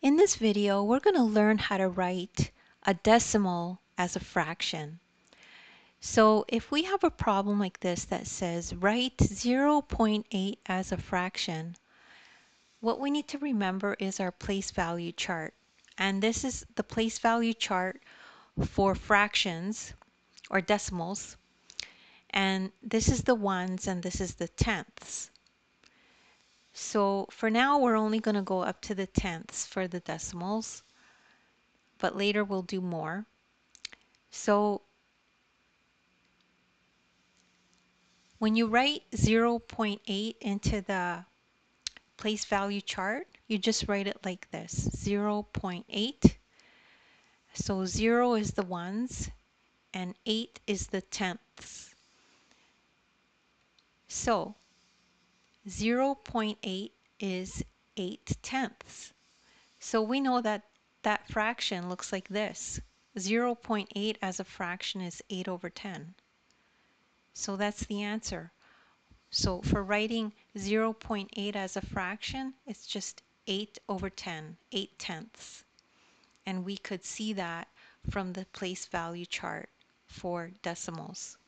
In this video, we're going to learn how to write a decimal as a fraction. So if we have a problem like this that says write 0.8 as a fraction, what we need to remember is our place value chart. And this is the place value chart for fractions or decimals. And this is the ones and this is the tenths. So for now, we're only going to go up to the tenths for the decimals, but later we'll do more. So when you write 0.8 into the place value chart, you just write it like this, 0.8. So 0 is the ones and 8 is the tenths. So 0.8 is 8 tenths. So we know that that fraction looks like this. 0.8 as a fraction is 8 over 10. So that's the answer. So for writing 0.8 as a fraction, it's just 8 over 10, 8 tenths. And we could see that from the place value chart for decimals.